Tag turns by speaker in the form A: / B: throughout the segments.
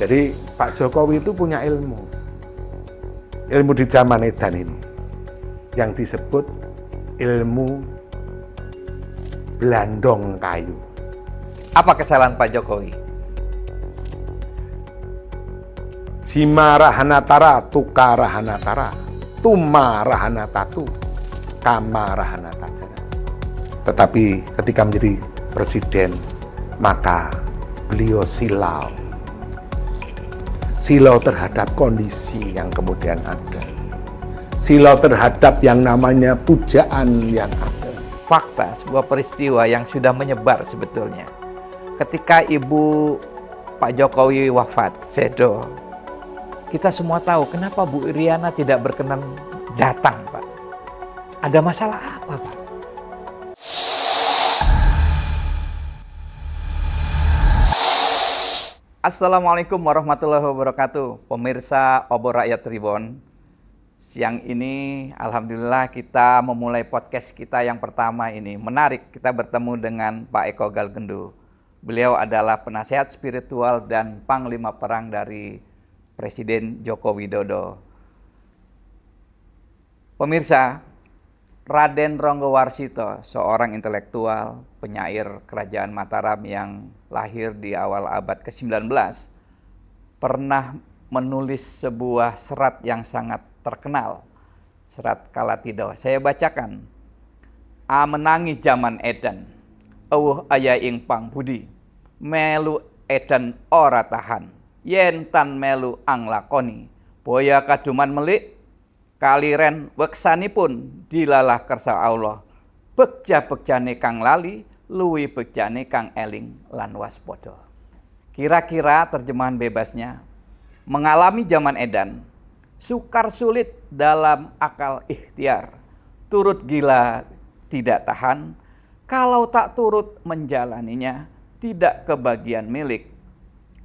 A: Jadi Pak Jokowi itu punya ilmu di zaman edan ini, yang disebut ilmu belandong kayu.
B: Apa kesalahan Pak Jokowi?
A: Jima rahanatara, tuka rahanatara, tuma rahanatatu, kama rahanatajana. Tetapi ketika menjadi presiden, maka beliau silau terhadap kondisi yang kemudian ada, silau terhadap yang namanya pujaan yang ada.
B: Fakta, sebuah peristiwa yang sudah menyebar sebetulnya. Ketika ibu Pak Jokowi wafat, sedo, kita semua tahu kenapa Bu Iriana tidak berkenan datang, Pak. Ada masalah apa, Pak? Assalamualaikum warahmatullahi wabarakatuh. Pemirsa Obor Rakyat Tribun. Siang ini alhamdulillah kita memulai podcast kita yang pertama ini. Menarik, kita bertemu dengan Pak Eko Galgendo. Beliau adalah penasihat spiritual dan panglima perang dari Presiden Joko Widodo. Pemirsa, Raden Ronggowarsito, seorang intelektual, penyair kerajaan Mataram yang lahir di awal abad ke-19, pernah menulis sebuah serat yang sangat terkenal, serat Kalatido. Saya bacakan. A menangi zaman edan, eueuh aya ing pangbudi, melu edan ora tahan, yen tan melu anglakoni, boya kaduman melik, kaliren weksanipun dilalah kersa Allah, begja-begjane kang lali, luwi begjane kang eling lan waspada. Kira-kira terjemahan bebasnya, mengalami zaman edan, sukar sulit dalam akal ikhtiar, turut gila tidak tahan, kalau tak turut menjalaninya, tidak kebagian milik,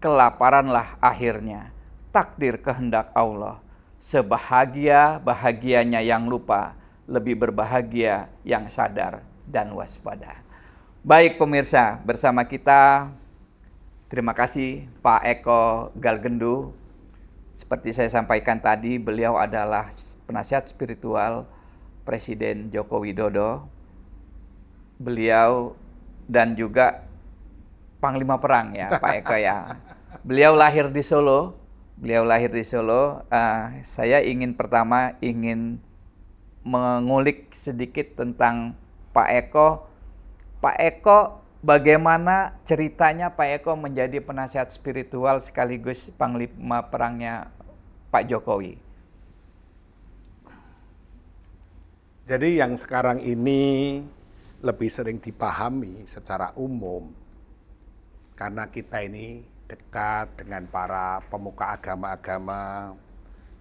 B: kelaparanlah akhirnya, takdir kehendak Allah, sebahagia-bahagianya yang lupa, lebih berbahagia yang sadar dan waspada. Baik pemirsa, bersama kita, terima kasih Pak Eko Galgendo. Seperti saya sampaikan tadi, beliau adalah penasihat spiritual Presiden Joko Widodo. Beliau dan juga Panglima Perang ya Pak Eko ya. Beliau lahir di Solo. Saya pertama ingin mengulik sedikit tentang Pak Eko. Pak Eko, bagaimana ceritanya Pak Eko menjadi penasihat spiritual sekaligus Panglima Perangnya Pak Jokowi?
A: Jadi yang sekarang ini lebih sering dipahami secara umum, karena kita ini dekat dengan para pemuka agama-agama,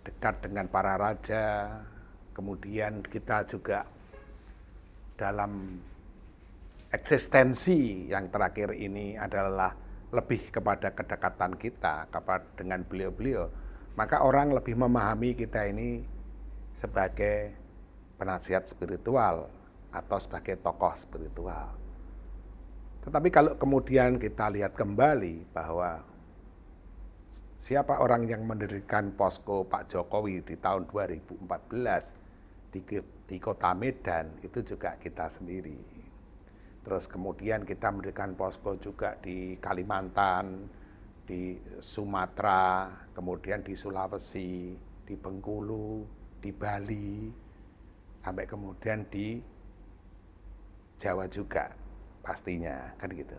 A: dekat dengan para raja, kemudian kita juga dalam eksistensi yang terakhir ini adalah lebih kepada kedekatan kita dengan beliau-beliau, maka orang lebih memahami kita ini sebagai penasihat spiritual atau sebagai tokoh spiritual. Tetapi kalau kemudian kita lihat kembali bahwa siapa orang yang mendirikan posko Pak Jokowi di tahun 2014 di kota Medan, itu juga kita sendiri. Terus kemudian kita mendirikan posko juga di Kalimantan, di Sumatera, kemudian di Sulawesi, di Bengkulu, di Bali, sampai kemudian di Jawa juga pastinya, kan gitu.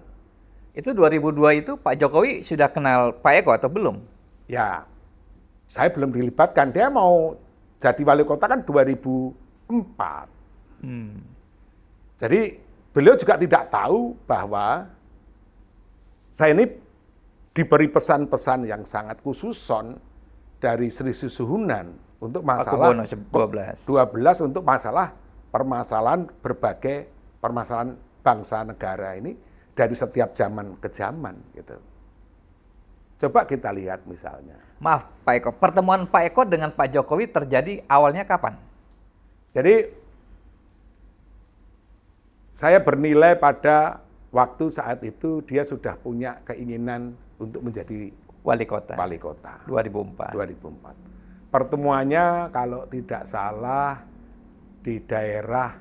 B: Itu 2002 itu Pak Jokowi sudah kenal Pak Eko atau belum?
A: Ya, saya belum dilibatkan. Dia mau jadi wali kota kan 2004. Jadi beliau juga tidak tahu bahwa saya ini diberi pesan-pesan yang sangat khususon dari Sri Susuhunan untuk masalah 12 untuk permasalahan berbagai permasalahan bangsa negara ini dari setiap zaman ke zaman gitu. Coba kita lihat misalnya.
B: Maaf Pak Eko, pertemuan Pak Eko dengan Pak Jokowi terjadi awalnya kapan?
A: Jadi saya bernilai pada waktu saat itu dia sudah punya keinginan untuk menjadi
B: Wali Kota.
A: Wali Kota
B: 2004.
A: 2004. Pertemuannya kalau tidak salah di daerah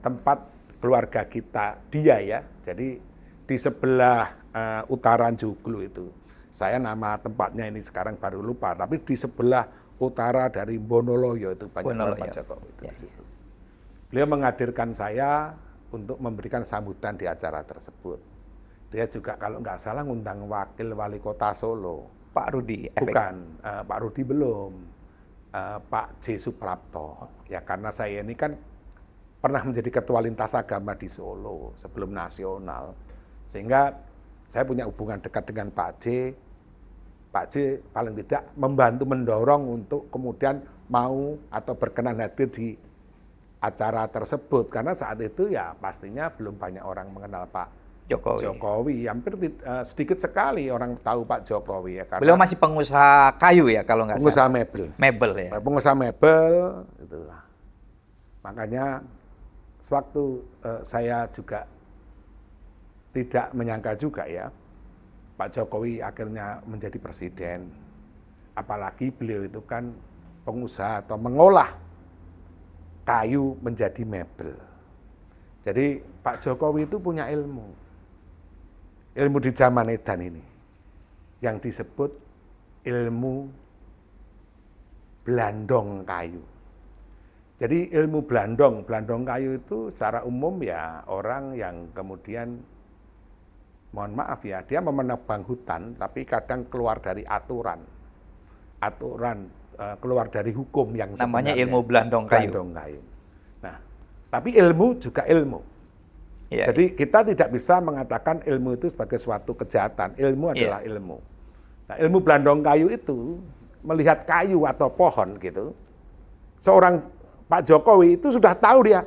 A: tempat keluarga kita dia ya. Jadi di sebelah utara Joglo itu. Saya nama tempatnya ini sekarang baru lupa, tapi di sebelah utara dari Bonoloyo itu banyak orang Pak Jokowi itu di situ. Beliau menghadirkan saya untuk memberikan sambutan di acara tersebut. Dia juga kalau nggak salah ngundang wakil wali kota Solo.
B: Pak Rudi.
A: Bukan, Pak Rudi belum. Pak J. Suprapto. Ya karena saya ini kan pernah menjadi ketua lintas agama di Solo sebelum nasional. Sehingga saya punya hubungan dekat dengan Pak J. Pak J paling tidak membantu mendorong untuk kemudian mau atau berkenan hadir di acara tersebut. Karena saat itu ya pastinya belum banyak orang mengenal Pak Jokowi. Hampir sedikit sekali orang tahu Pak Jokowi ya. Karena
B: beliau masih pengusaha kayu ya kalau nggak salah.
A: Pengusaha mebel.
B: Mebel ya.
A: Pengusaha mebel, itulah. Makanya sewaktu saya juga tidak menyangka juga ya, Pak Jokowi akhirnya menjadi presiden. Apalagi beliau itu kan pengusaha atau mengolah kayu menjadi mebel. Jadi Pak Jokowi itu punya ilmu di zaman edan ini, yang disebut ilmu blandong kayu. Jadi ilmu blandong kayu itu secara umum ya orang yang kemudian, mohon maaf ya, dia menebang hutan, tapi kadang keluar dari aturan, keluar dari hukum yang
B: namanya
A: sebenarnya.
B: Ilmu blandong kayu.
A: Nah, tapi ilmu juga ilmu.
B: Ya,
A: Jadi kita tidak bisa mengatakan ilmu itu sebagai suatu kejahatan. Ilmu adalah ilmu. Nah, ilmu blandong kayu itu melihat kayu atau pohon gitu. Seorang Pak Jokowi itu sudah tahu dia.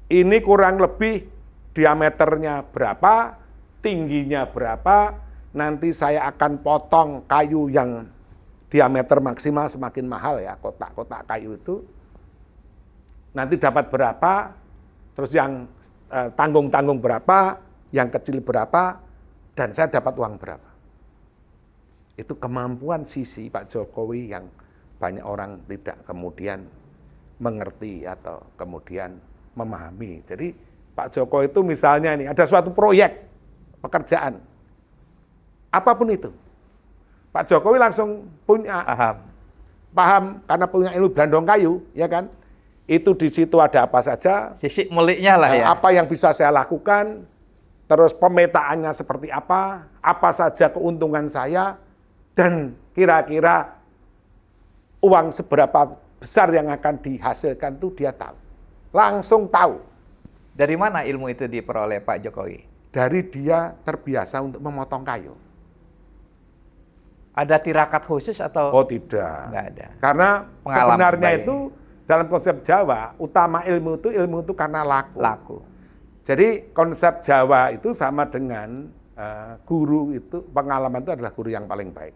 A: Ini kurang lebih diameternya berapa, tingginya berapa, nanti saya akan potong kayu yang diameter maksimal semakin mahal ya, kotak-kotak kayu itu. Nanti dapat berapa, terus yang tanggung-tanggung berapa, yang kecil berapa, dan saya dapat uang berapa. Itu kemampuan sisi Pak Jokowi yang banyak orang tidak kemudian mengerti atau kemudian memahami. Jadi Pak Jokowi itu misalnya nih, ada suatu proyek pekerjaan, apapun itu, Pak Jokowi langsung punya paham karena punya ilmu blandong kayu, ya kan? Itu di situ ada apa saja,
B: sisi muliknya lah ya.
A: Apa yang bisa saya lakukan, terus pemetaannya seperti apa saja keuntungan saya, dan kira-kira uang seberapa besar yang akan dihasilkan itu dia tahu, langsung tahu.
B: Dari mana ilmu itu diperoleh Pak Jokowi?
A: Dari dia terbiasa untuk memotong kayu.
B: Ada tirakat khusus atau?
A: Oh tidak.
B: Nggak ada.
A: Karena
B: Pengalaman
A: sebenarnya
B: baik.
A: itu dalam konsep Jawa, utama ilmu itu karena laku. Jadi konsep Jawa itu sama dengan guru itu, pengalaman itu adalah guru yang paling baik.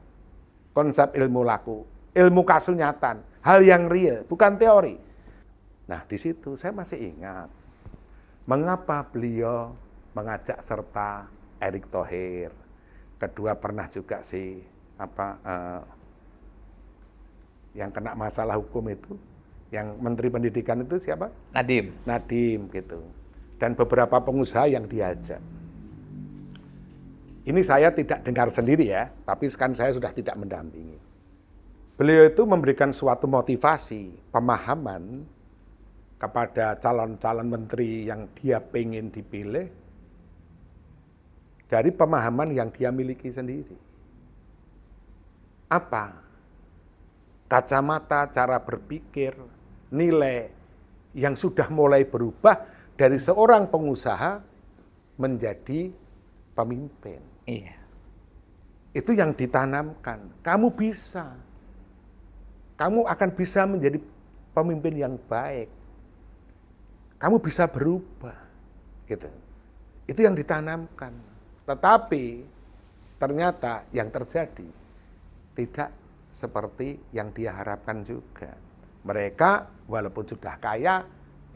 A: Konsep ilmu laku, ilmu kasunyatan, hal yang real, bukan teori. Nah di situ saya masih ingat, mengapa beliau mengajak serta Erick Thohir, kedua pernah juga yang kena masalah hukum itu, yang Menteri Pendidikan itu siapa? Nadiem gitu. Dan beberapa pengusaha yang diajak. Ini saya tidak dengar sendiri ya, tapi sekarang saya sudah tidak mendampingi. Beliau itu memberikan suatu motivasi, pemahaman kepada calon-calon menteri yang dia pengen dipilih dari pemahaman yang dia miliki sendiri. Apa? Kacamata, cara berpikir, nilai yang sudah mulai berubah dari seorang pengusaha menjadi pemimpin.
B: Iya.
A: Itu yang ditanamkan. Kamu bisa. Kamu akan bisa menjadi pemimpin yang baik. Kamu bisa berubah. Gitu. Itu yang ditanamkan. Tetapi ternyata yang terjadi tidak seperti yang dia harapkan juga. Mereka walaupun sudah kaya,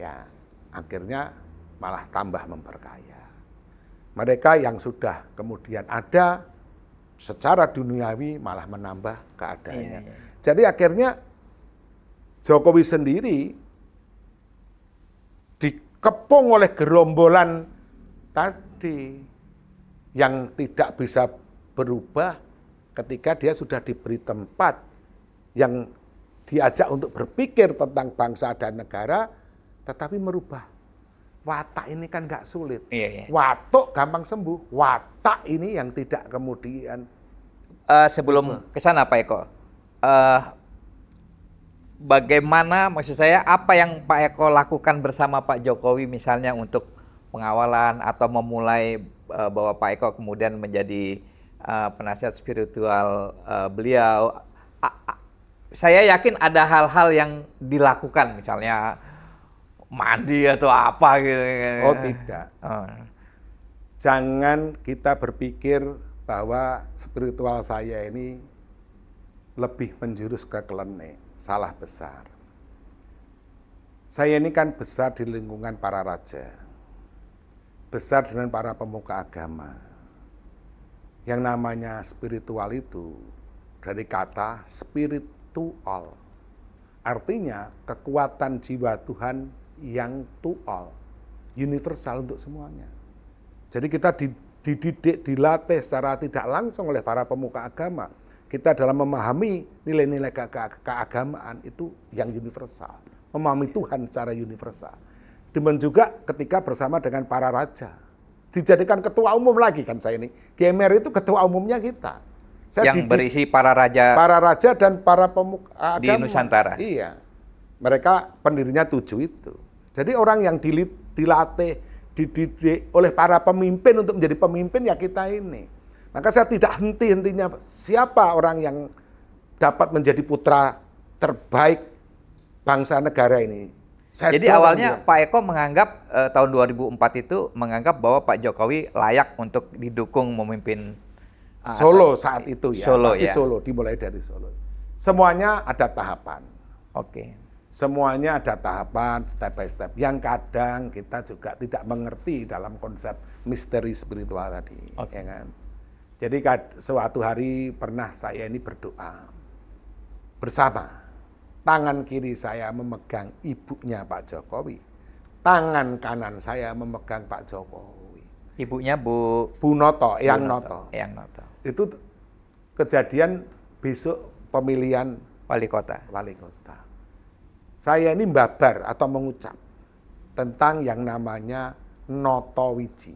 A: ya akhirnya malah tambah memperkaya. Mereka yang sudah kemudian ada, secara duniawi malah menambah keadaannya.
B: Iya, iya.
A: Jadi akhirnya Jokowi sendiri dikepung oleh gerombolan tadi yang tidak bisa berubah ketika dia sudah diberi tempat yang diajak untuk berpikir tentang bangsa dan negara, tetapi merubah. Watak ini kan nggak sulit.
B: Iya, iya.
A: Watuk gampang sembuh. Watak ini yang tidak kemudian.
B: Sebelum ke sana Pak Eko, bagaimana, maksud saya, apa yang Pak Eko lakukan bersama Pak Jokowi misalnya untuk pengawalan atau memulai bahwa Pak Eko kemudian menjadi penasihat spiritual beliau? Saya yakin ada hal-hal yang dilakukan, misalnya mandi atau apa gitu.
A: Oh tidak. Jangan kita berpikir bahwa spiritual saya ini lebih menjurus ke klenik. Salah besar. Saya ini kan besar di lingkungan para raja. Besar dengan para pemuka agama. Yang namanya spiritual itu dari kata spiritual. Artinya kekuatan jiwa Tuhan yang tual, universal untuk semuanya. Jadi kita dididik, dilatih secara tidak langsung oleh para pemuka agama. Kita dalam memahami nilai-nilai keagamaan itu yang universal. Memahami Tuhan secara universal. Demikian juga ketika bersama dengan para raja. Dijadikan ketua umum lagi kan saya ini. GMR itu ketua umumnya kita. Saya
B: yang berisi para raja
A: dan para pemuka agama.
B: di Nusantara.
A: Iya. Mereka pendirinya 7 itu. Jadi orang yang dilatih, dididik oleh para pemimpin untuk menjadi pemimpin ya kita ini. Maka saya tidak henti-hentinya siapa orang yang dapat menjadi putra terbaik bangsa negara ini.
B: Jadi awalnya Pak Eko menganggap tahun 2004 itu menganggap bahwa Pak Jokowi layak untuk didukung memimpin
A: Solo saat itu ya.
B: Solo,
A: pasti
B: ya.
A: Solo, dimulai dari Solo. Semuanya ada tahapan.
B: Oke.
A: Semuanya ada tahapan, step by step. Yang kadang kita juga tidak mengerti dalam konsep misteri spiritual tadi.
B: Oke.
A: Ya kan? Jadi suatu hari pernah saya ini berdoa bersama. Tangan kiri saya memegang ibunya Pak Jokowi. Tangan kanan saya memegang Pak Jokowi.
B: Ibunya Bu
A: Noto, Eyang
B: Noto.
A: Noto.
B: Eyang Noto.
A: Itu kejadian besok pemilihan
B: Wali kota.
A: wali kota. Saya ini membabar atau mengucap tentang yang namanya Noto Wiji.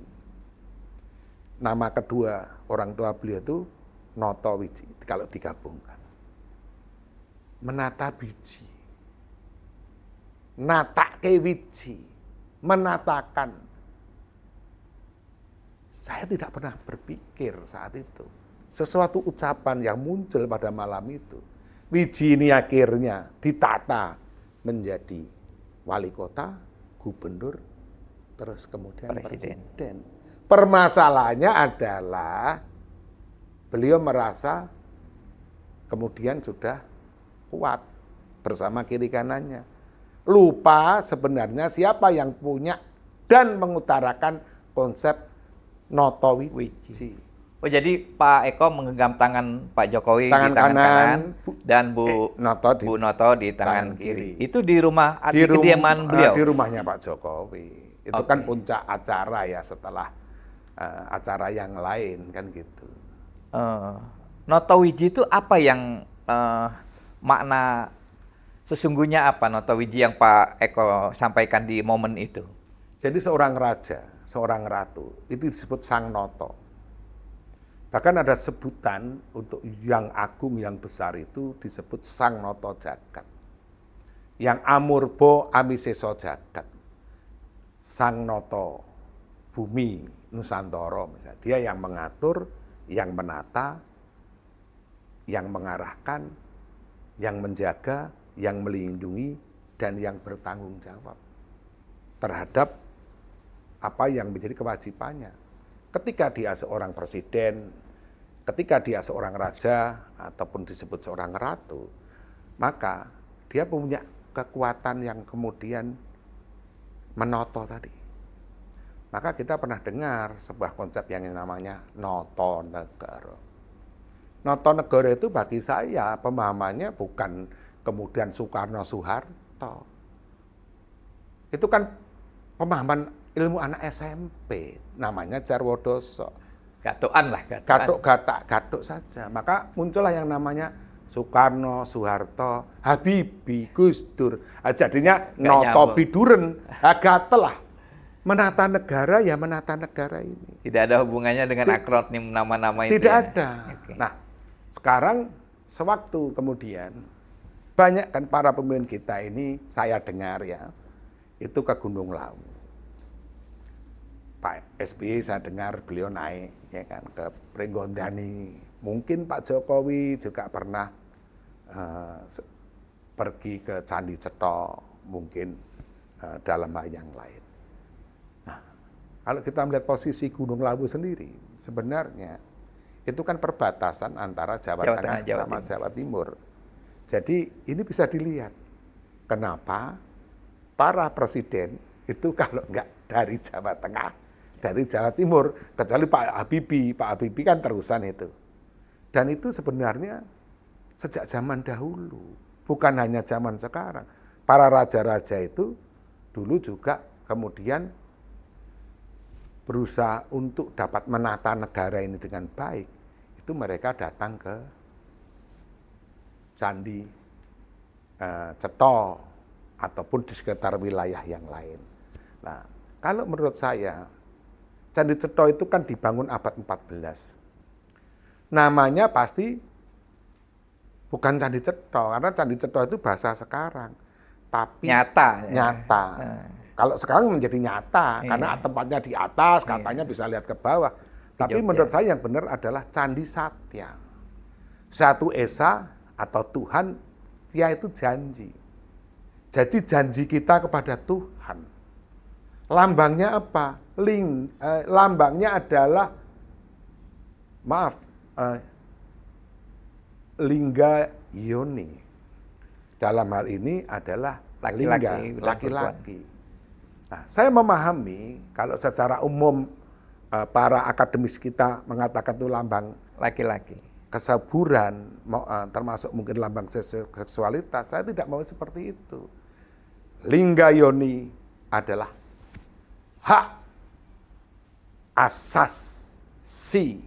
A: Nama kedua orang tua beliau itu Noto Wiji, kalau digabungkan. Menata biji. Natake wiji. Menatakan. Saya tidak pernah berpikir saat itu. Sesuatu ucapan yang muncul pada malam itu. Wiji ini akhirnya ditata menjadi wali kota, gubernur, terus kemudian presiden. Permasalahannya adalah beliau merasa kemudian sudah kuat bersama kiri kanannya. Lupa sebenarnya siapa yang punya dan mengutarakan konsep Noto Wiji.
B: Oh, jadi Pak Eko menggenggam tangan Pak Jokowi
A: Tangan
B: di tangan kanan dan Bu
A: Noto
B: di tangan kiri.
A: kiri.
B: Itu di rumah di kediaman beliau.
A: Di rumahnya Pak Jokowi. Itu kan puncak acara ya setelah acara yang lain kan gitu.
B: Noto Wiji itu apa yang makna sesungguhnya apa Noto Wiji yang Pak Eko sampaikan di momen itu?
A: Jadi seorang raja, seorang ratu itu disebut Sang Noto. Bahkan ada sebutan untuk yang agung, yang besar itu disebut Sang Noto Jagat. Yang amurbo amiseso jagat. Sang Noto bumi Nusantara misalnya. Dia yang mengatur, yang menata, yang mengarahkan, yang menjaga, yang melindungi, dan yang bertanggung jawab terhadap apa yang menjadi kewajibannya. Ketika dia seorang presiden, ketika dia seorang raja, ataupun disebut seorang ratu, maka dia punya kekuatan yang kemudian menoto tadi. Maka kita pernah dengar sebuah konsep yang namanya Noto Negara. Noto Negoro itu bagi saya pemahamannya bukan kemudian Soekarno-Soeharto. Itu kan pemahaman ilmu anak SMP, namanya Jarwodoso.
B: Gatokan lah, gatokan.
A: Gatuk saja. Maka muncullah yang namanya Soekarno, Soeharto, Habibie, Gus Dur. Jadinya noto biduren, gatel lah. Menata negara ya menata negara ini.
B: Tidak ada hubungannya dengan akronim nama-nama itu.
A: Tidak
B: ya?
A: ada.
B: Okay.
A: Nah, sekarang sewaktu kemudian banyak kan para pemimpin kita ini saya dengar ya, itu ke Gunung Lawu. Pak SBY saya dengar beliau naik ya kan ke Pringgondani. Mungkin Pak Jokowi juga pernah pergi ke Candi Cetha, mungkin dalam hal yang lain. Nah, kalau kita melihat posisi Gunung Lawu sendiri, sebenarnya itu kan perbatasan antara Jawa Tengah sama Jawa Timur. Jadi ini bisa dilihat kenapa para presiden itu kalau nggak dari Jawa Tengah, dari Jawa Timur, kecuali Pak Habibie kan terusan itu. Dan itu sebenarnya sejak zaman dahulu, bukan hanya zaman sekarang. Para raja-raja itu dulu juga kemudian berusaha untuk dapat menata negara ini dengan baik. Itu mereka datang ke Candi Cetha ataupun di sekitar wilayah yang lain. Nah, kalau menurut saya, Candi Cetha itu kan dibangun abad 14. Namanya pasti bukan Candi Cetha, karena Candi Cetha itu bahasa sekarang. Tapi
B: nyata.
A: Nyata. Kalau sekarang menjadi nyata, karena tempatnya di atas, katanya bisa lihat ke bawah. Tapi menurut saya yang benar adalah Candi Satya. Satu Esa atau Tuhan, Tia itu janji. Jadi janji kita kepada Tuhan. Lambangnya apa? Lambangnya adalah, Lingga Yoni. Dalam hal ini adalah laki-laki. Nah, saya memahami kalau secara umum para akademis kita mengatakan itu lambang
B: laki-laki,
A: kesuburan, termasuk mungkin lambang seksualitas, saya tidak mau seperti itu. Lingga Yoni adalah hak asasi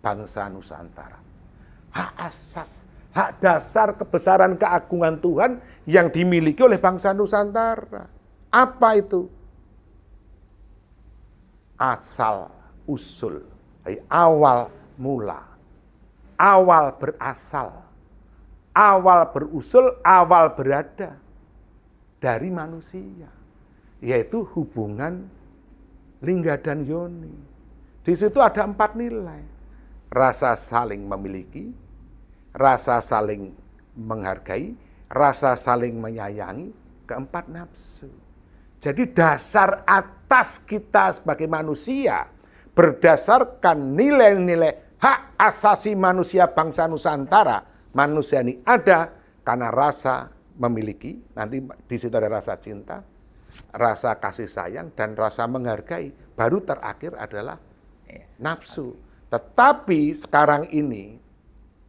A: bangsa Nusantara. Hak asas, hak dasar kebesaran keagungan Tuhan yang dimiliki oleh bangsa Nusantara. Apa itu? Asal usul, awal mula, awal berasal, awal berusul, awal berada dari manusia, yaitu hubungan Lingga dan Yoni. Di situ ada 4 nilai: rasa saling memiliki, rasa saling menghargai, rasa saling menyayangi, keempat nafsu. Jadi dasar atas kita sebagai manusia berdasarkan nilai-nilai hak asasi manusia bangsa Nusantara. Manusia ini ada karena rasa memiliki, nanti di situ ada rasa cinta, rasa kasih sayang, dan rasa menghargai. Baru terakhir adalah nafsu. Tetapi sekarang ini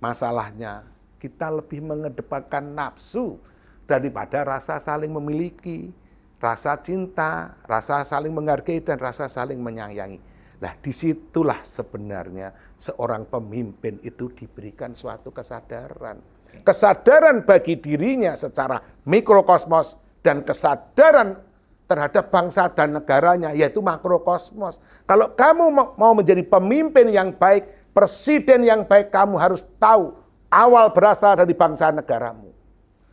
A: masalahnya kita lebih mengedepankan nafsu daripada rasa saling memiliki, rasa cinta, rasa saling menghargai, dan rasa saling menyayangi. Nah, disitulah sebenarnya seorang pemimpin itu diberikan suatu kesadaran. Kesadaran bagi dirinya secara mikrokosmos dan kesadaran terhadap bangsa dan negaranya, yaitu makrokosmos. Kalau kamu mau menjadi pemimpin yang baik, presiden yang baik, kamu harus tahu awal berasal dari bangsa negaramu.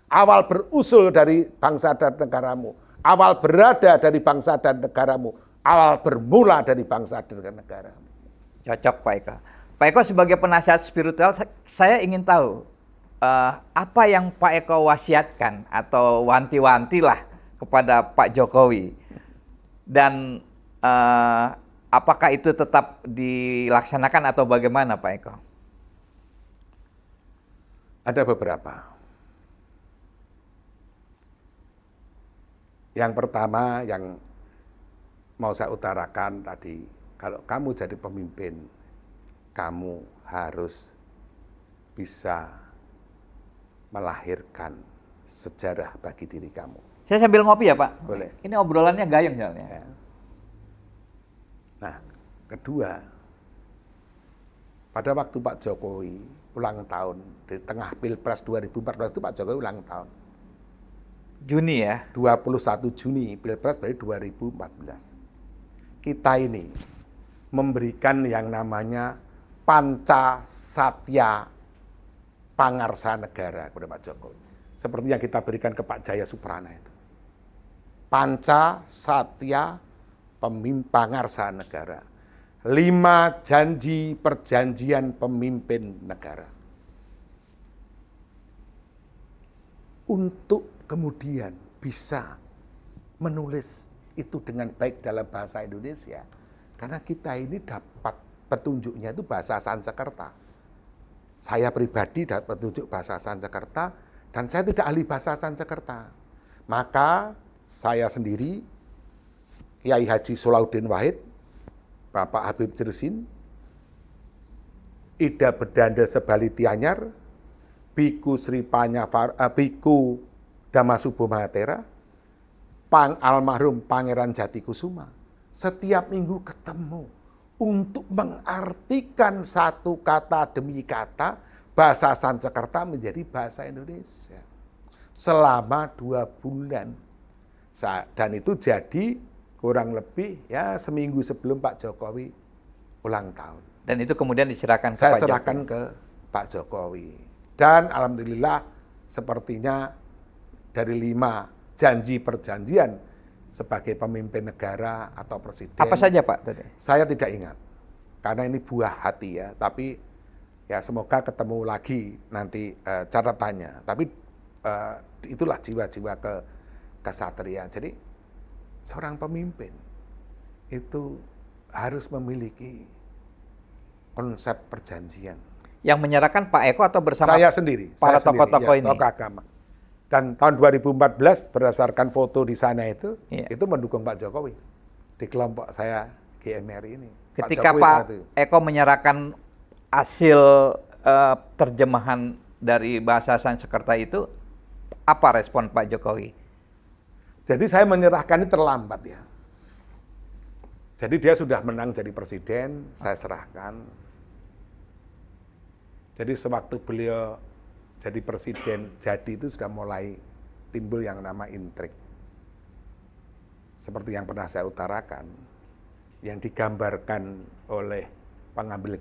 A: Awal berusul dari bangsa dan negaramu. Awal berada dari bangsa dan negaramu. Awal bermula dari bangsa dan negaramu.
B: Cocok Pak Eko. Pak Eko sebagai penasihat spiritual, saya ingin tahu apa yang Pak Eko wasiatkan atau wanti-wanti lah kepada Pak Jokowi. Dan apakah itu tetap dilaksanakan atau bagaimana Pak Eko?
A: Ada beberapa. Yang pertama yang mau saya utarakan tadi, kalau kamu jadi pemimpin, kamu harus bisa melahirkan sejarah bagi diri kamu.
B: Saya sambil ngopi ya Pak.
A: Boleh.
B: Ini obrolannya gayeng soalnya.
A: Ya. Nah, kedua, pada waktu Pak Jokowi ulang tahun, di tengah Pilpres 2014 itu Pak Jokowi ulang tahun.
B: Juni ya?
A: 21 Juni, Pilpres berarti 2014. Kita ini memberikan yang namanya Panca Satya Pangarsa Negara kepada Pak Jokowi. Seperti yang kita berikan ke Pak Jaya Suprana itu. Panca Satya Pangarsa Negara. 5 janji perjanjian pemimpin negara. Untuk kemudian bisa menulis itu dengan baik dalam bahasa Indonesia. Karena kita ini dapat petunjuknya itu bahasa Sanskerta. Saya pribadi dapat petunjuk bahasa Sanskerta dan saya tidak ahli bahasa Sanskerta. Maka saya sendiri, Kiai Haji Solahuddin Wahid, Bapak Habib Jersin, Ida Bedanda Sebali Tianyar, Biku Sri Biku Damasubo Mahatera, almarhum Pangeran Jatikusuma, setiap minggu ketemu untuk mengartikan satu kata demi kata bahasa Sanskerta menjadi bahasa Indonesia selama 2 bulan. Dan itu jadi kurang lebih ya seminggu sebelum Pak Jokowi ulang tahun.
B: Dan itu kemudian diserahkan ke
A: Saya
B: Pak
A: serahkan
B: Jokowi.
A: ke Pak Jokowi. Dan alhamdulillah sepertinya dari 5 janji perjanjian sebagai pemimpin negara atau presiden.
B: Apa saja Pak tadi?
A: Saya tidak ingat. Karena ini buah hati ya, tapi ya semoga ketemu lagi nanti catatannya. Tapi itulah jiwa-jiwa kesatria. Jadi seorang pemimpin itu harus memiliki konsep perjanjian.
B: Yang menyerahkan Pak Eko atau bersama
A: Saya sendiri,
B: para
A: saya
B: tokoh-tokoh
A: sendiri,
B: ini?
A: tokoh agama. Dan tahun 2014 berdasarkan foto di sana itu mendukung Pak Jokowi di kelompok saya GMRI ini.
B: Ketika Pak Eko menyerahkan hasil terjemahan dari bahasa Sanskerta itu, apa respon Pak Jokowi?
A: Jadi saya menyerahkan ini terlambat ya. Jadi dia sudah menang jadi presiden, saya serahkan. Jadi sewaktu beliau jadi presiden, jadi itu sudah mulai timbul yang nama intrik. Seperti yang pernah saya utarakan, yang digambarkan oleh pengambil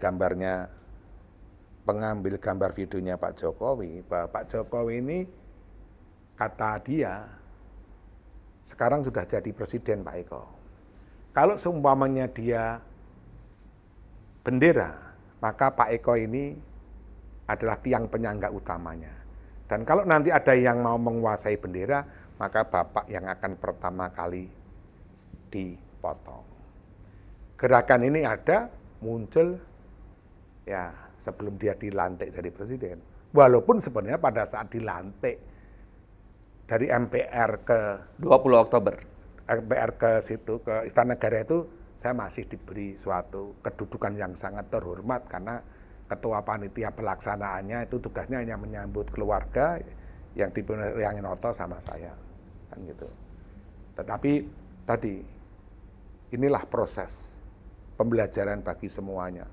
A: gambar videonya Pak Jokowi, bahwa Pak Jokowi ini kata dia, sekarang sudah jadi presiden Pak Eko. Kalau seumpamanya dia bendera, maka Pak Eko ini adalah tiang penyangga utamanya. Dan kalau nanti ada yang mau menguasai bendera, maka Bapak yang akan pertama kali dipotong. Gerakan ini ada, muncul ya sebelum dia dilantik jadi presiden. Walaupun sebenarnya pada saat dilantik dari MPR ke
B: 20 Oktober.
A: MPR ke Istana Negara itu saya masih diberi suatu kedudukan yang sangat terhormat karena ketua panitia pelaksanaannya itu tugasnya hanya menyambut keluarga yang dipimpin Yang Noto sama saya, kan gitu. Tetapi tadi inilah proses pembelajaran bagi semuanya.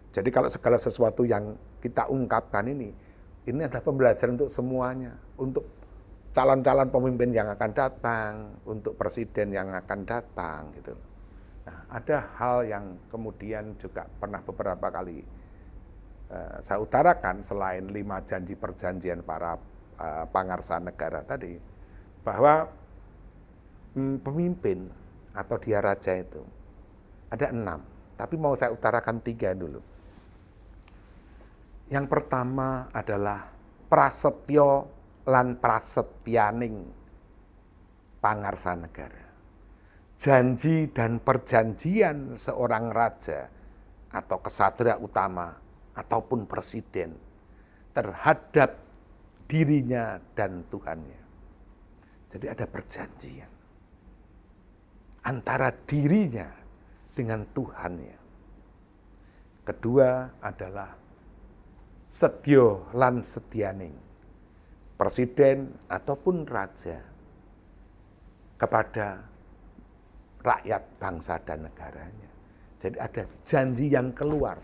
A: Jadi kalau segala sesuatu yang kita ungkapkan ini adalah pembelajaran untuk semuanya, untuk calon-calon pemimpin yang akan datang, untuk presiden yang akan datang gitu. Nah, ada hal yang kemudian juga pernah beberapa kali saya utarakan selain 5 janji perjanjian para pangarsa negara tadi, bahwa pemimpin atau dia raja itu ada 6, tapi mau saya utarakan 3 dulu. Yang pertama adalah prasetyo lan prasetyaning pangarsa negara. Janji dan perjanjian seorang raja atau kesatria utama ataupun presiden terhadap dirinya dan Tuhannya. Jadi ada perjanjian antara dirinya dengan Tuhannya. Kedua adalah sedya lan sedyaning presiden ataupun raja kepada rakyat bangsa dan negaranya. Jadi ada janji yang keluar,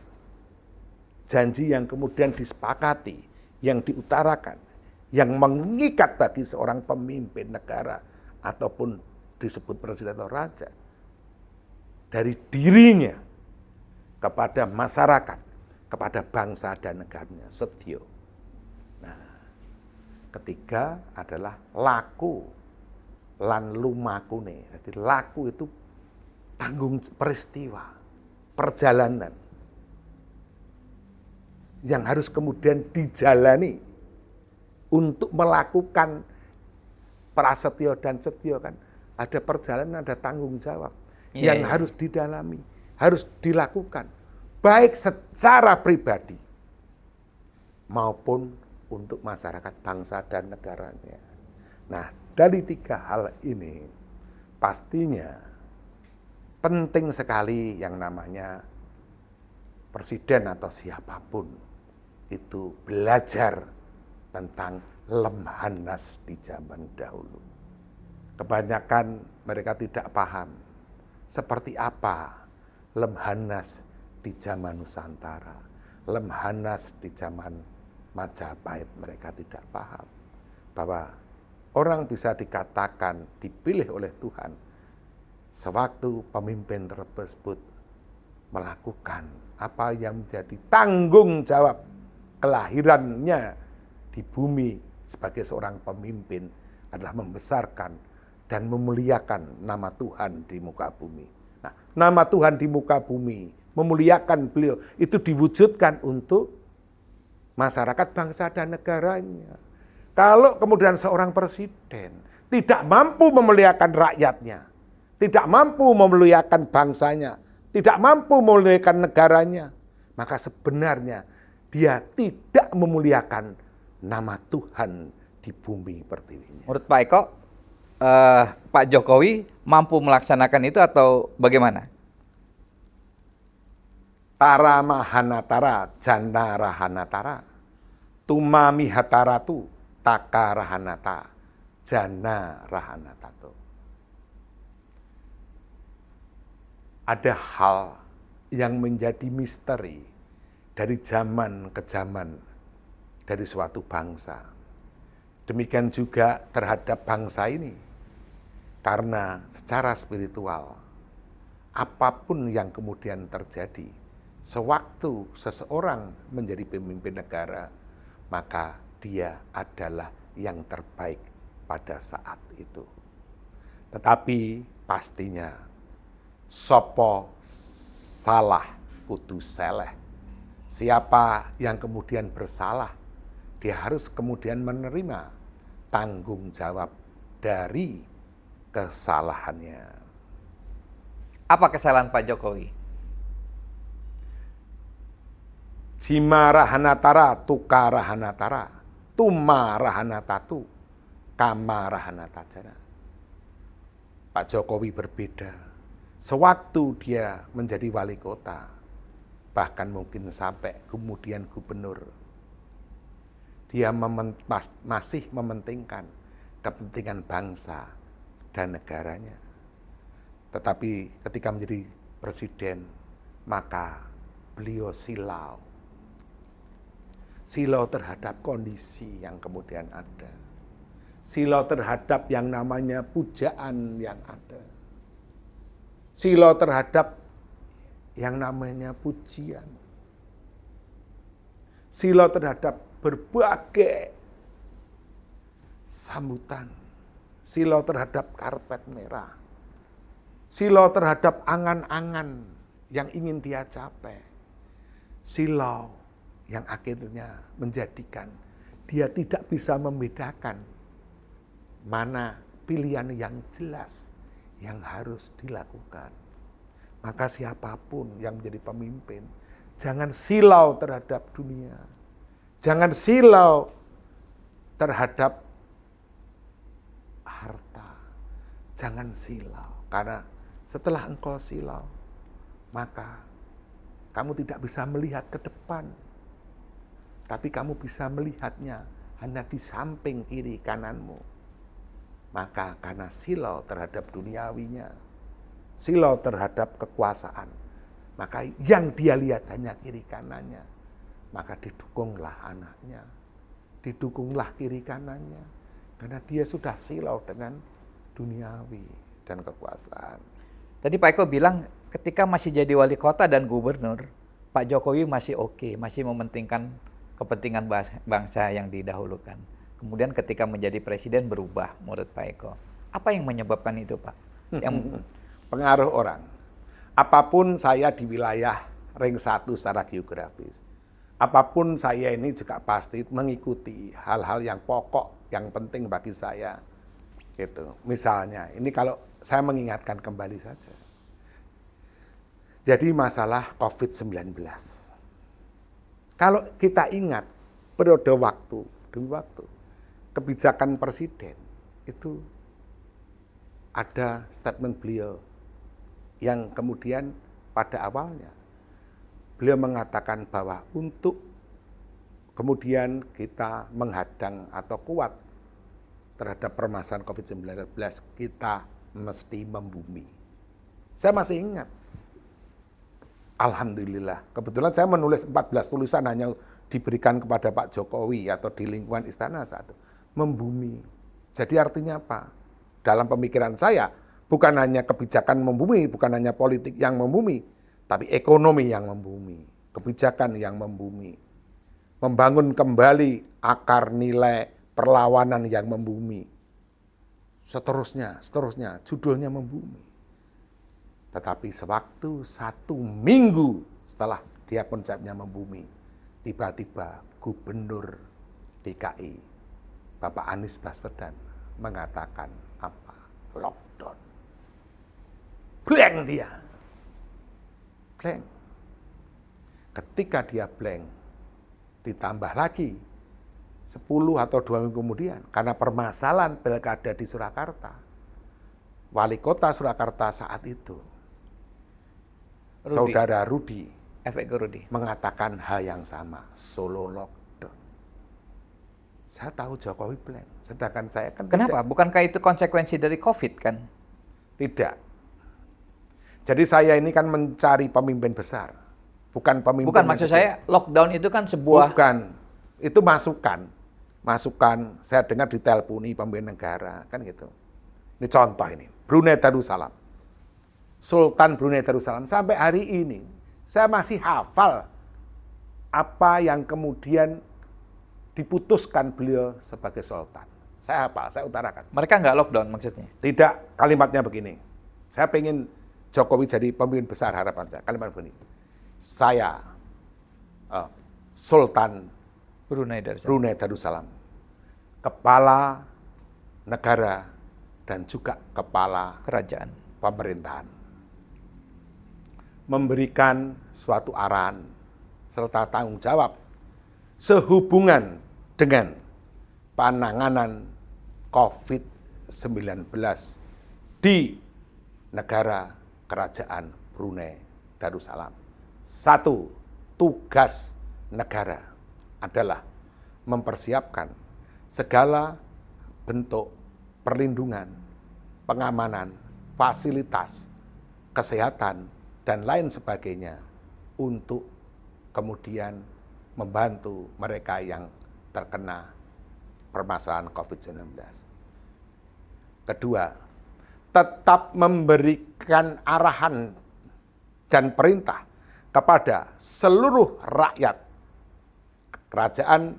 A: janji yang kemudian disepakati, yang diutarakan, yang mengikat bagi seorang pemimpin negara ataupun disebut presiden atau raja dari dirinya kepada masyarakat, kepada bangsa dan negaranya, setya. Nah, ketiga adalah laku lan lumakune. Jadi laku itu tanggung peristiwa, perjalanan yang harus kemudian dijalani untuk melakukan prasetyo dan setyo kan. Ada perjalanan, ada tanggung jawab yang harus didalami, harus dilakukan, baik secara pribadi maupun untuk masyarakat bangsa dan negaranya. Nah, dari tiga hal ini pastinya penting sekali yang namanya presiden atau siapapun itu belajar tentang lemhanas di zaman dahulu. Kebanyakan mereka tidak paham seperti apa lemhanas di zaman Nusantara, lemhanas di zaman Majapahit. Mereka tidak paham bahwa orang bisa dikatakan dipilih oleh Tuhan sewaktu pemimpin tersebut melakukan apa yang menjadi tanggung jawab kelahirannya di bumi sebagai seorang pemimpin adalah membesarkan dan memuliakan nama Tuhan di muka bumi. Nah, nama Tuhan di muka bumi, memuliakan beliau, itu diwujudkan untuk masyarakat bangsa dan negaranya. Kalau kemudian seorang presiden tidak mampu memuliakan rakyatnya, tidak mampu memuliakan bangsanya, tidak mampu memuliakan negaranya, maka sebenarnya dia tidak memuliakan nama Tuhan di bumi pertiwinya.
B: Menurut Pak Eko, Pak Jokowi mampu melaksanakan itu atau bagaimana?
A: Tara mahanatara, jana rahanatara, tumami hataratu, taka rahanata, jana rahanatato. Ada hal yang menjadi misteri dari zaman ke zaman dari suatu bangsa. Demikian juga terhadap bangsa ini. Karena secara spiritual, apapun yang kemudian terjadi, sewaktu seseorang menjadi pemimpin negara, maka dia adalah yang terbaik pada saat itu. Tetapi pastinya, sopo salah kudu seleh. Siapa yang kemudian bersalah, dia harus kemudian menerima tanggung jawab dari kesalahannya.
B: Apa kesalahan Pak Jokowi?
A: Jima rahanatara, tuka rahanatara, tuma rahanatatu, kama rahanatajana. Pak Jokowi berbeda. Sewaktu dia menjadi wali kota, bahkan mungkin sampai kemudian gubernur, dia masih mementingkan kepentingan bangsa dan negaranya. Tetapi ketika menjadi presiden, maka beliau silau. Silau terhadap kondisi yang kemudian ada. Silau terhadap yang namanya pujaan yang ada. Silau terhadap yang namanya pujian. Silau terhadap berbagai sambutan. Silau terhadap karpet merah. Silau terhadap angan-angan yang ingin dia capai. Silau yang akhirnya menjadikan dia tidak bisa membedakan mana pilihan yang jelas yang harus dilakukan. Maka siapapun yang menjadi pemimpin, jangan silau terhadap dunia. Jangan silau terhadap harta. Jangan silau. Karena setelah engkau silau, maka kamu tidak bisa melihat ke depan. tapi kamu bisa melihatnya hanya di samping kiri kananmu. Maka karena silau terhadap duniawinya, silau terhadap kekuasaan, maka yang dia lihat hanya kiri kanannya, maka didukunglah anaknya, didukunglah kiri kanannya, karena dia sudah silau dengan duniawi dan kekuasaan.
B: Tadi Pak Eko bilang ketika masih jadi wali kota dan gubernur, Pak Jokowi masih oke, masih mementingkan kepentingan bangsa yang didahulukan. Kemudian ketika menjadi presiden berubah menurut Pak Eko. Apa yang menyebabkan itu, Pak?
A: Pengaruh orang. Apapun saya di wilayah ring 1 secara geografis, apapun saya ini juga pasti mengikuti hal-hal yang pokok, yang penting bagi saya. Gitu. Misalnya, ini kalau saya mengingatkan kembali saja. Jadi masalah COVID-19. Kalau kita ingat periode waktu demi waktu, kebijakan presiden itu ada statement beliau yang kemudian pada awalnya beliau mengatakan bahwa untuk kemudian kita menghadang atau kuat terhadap permasalahan COVID-19, kita mesti membumi. Saya masih ingat. Alhamdulillah, kebetulan saya menulis 14 tulisan hanya diberikan kepada Pak Jokowi atau di lingkungan istana saat itu. Membumi. Jadi artinya apa? Dalam pemikiran saya, bukan hanya kebijakan membumi, bukan hanya politik yang membumi, tapi ekonomi yang membumi, kebijakan yang membumi. Membangun kembali akar nilai perlawanan yang membumi. Seterusnya, judulnya membumi. Tetapi sewaktu 1 minggu setelah dia konsepnya membumi, tiba-tiba Gubernur DKI, Bapak Anies Baswedan, mengatakan apa? Lockdown. Blank dia. Blank. Ketika dia blank, ditambah lagi 10 atau 2 minggu kemudian, karena permasalahan pilkada di Surakarta, wali kota Surakarta saat itu, Saudara Rudi, mengatakan hal yang sama, Solo lockdown. Saya tahu Jokowi blank, sedangkan saya kan
B: Kenapa?
A: tidak.
B: Bukankah itu konsekuensi dari COVID kan?
A: Tidak. Jadi saya ini kan mencari pemimpin besar, bukan pemimpin.
B: Bukan, maksud saya lockdown itu kan sebuah...
A: Bukan, itu masukan. Masukan, saya dengar diteleponi pemimpin negara, kan gitu. Ini contoh ini, Brunei Darussalam. Sultan Brunei Darussalam, sampai hari ini saya masih hafal apa yang kemudian diputuskan beliau sebagai sultan. Saya hafal, saya utarakan.
B: Mereka nggak lockdown maksudnya?
A: Tidak, kalimatnya begini. Saya pengen Jokowi jadi pemimpin besar, harapan saya. Kalimat begini. Saya, Sultan Brunei Darussalam, kepala negara dan juga kepala
B: kerajaan
A: pemerintahan, memberikan suatu arahan serta tanggung jawab sehubungan dengan penanganan COVID-19 di negara kerajaan Brunei Darussalam. 1, tugas negara adalah mempersiapkan segala bentuk perlindungan, pengamanan, fasilitas, kesehatan, dan lain sebagainya untuk kemudian membantu mereka yang terkena permasalahan COVID-19. Kedua, tetap memberikan arahan dan perintah kepada seluruh rakyat kerajaan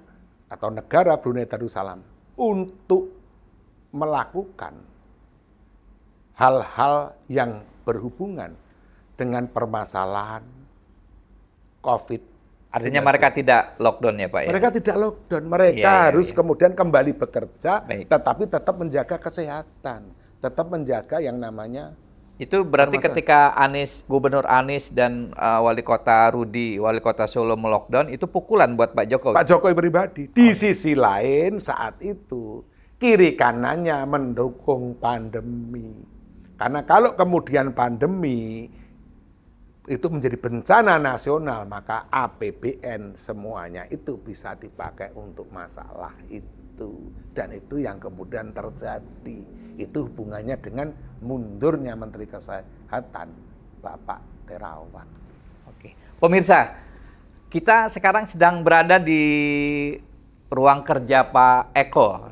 A: atau negara Brunei Darussalam untuk melakukan hal-hal yang berhubungan dengan permasalahan COVID.
B: Artinya mereka tidak lockdown ya Pak ya?
A: Mereka tidak lockdown, mereka harus kemudian kembali bekerja, tetapi tetap menjaga kesehatan, tetap menjaga yang namanya.
B: Itu berarti ketika Gubernur Anies dan Wali Kota Rudi, Wali Kota Solo melockdown, itu pukulan buat Pak Jokowi?
A: Pak Jokowi pribadi. Di sisi lain saat itu, kiri kanannya mendukung pandemi. Karena kalau kemudian pandemi itu menjadi bencana nasional, maka APBN semuanya itu bisa dipakai untuk masalah itu. Dan itu yang kemudian terjadi. Itu hubungannya dengan mundurnya Menteri Kesehatan, Bapak Terawan.
B: Oke. Pemirsa, kita sekarang sedang berada di ruang kerja Pak Eko.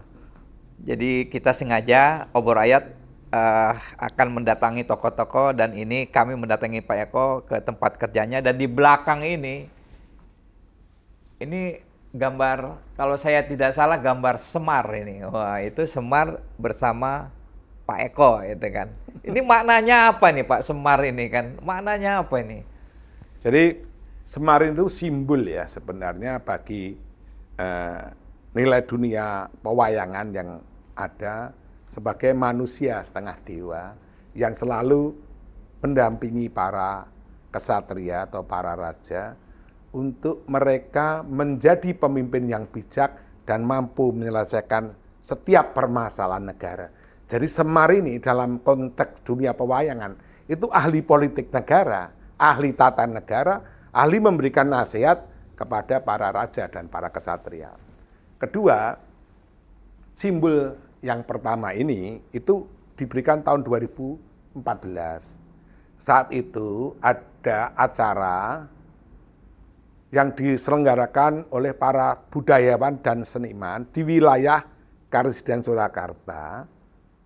B: Jadi kita sengaja Obor Rakyat akan mendatangi tokoh-tokoh, dan ini kami mendatangi Pak Eko ke tempat kerjanya, dan di belakang ini gambar, kalau saya tidak salah gambar Semar ini. Wah, itu Semar bersama Pak Eko itu kan. Ini maknanya apa nih Pak Semar ini kan? Maknanya apa ini?
A: Jadi Semar itu simbol ya sebenarnya bagi nilai dunia pewayangan yang ada sebagai manusia setengah dewa yang selalu mendampingi para kesatria atau para raja untuk mereka menjadi pemimpin yang bijak dan mampu menyelesaikan setiap permasalahan negara. Jadi Semar ini dalam konteks dunia pewayangan itu ahli politik negara, ahli tata negara, ahli memberikan nasihat kepada para raja dan para kesatria. Kedua, simbol yang pertama ini itu diberikan tahun 2014. Saat itu ada acara yang diselenggarakan oleh para budayawan dan seniman di wilayah Karisden Surakarta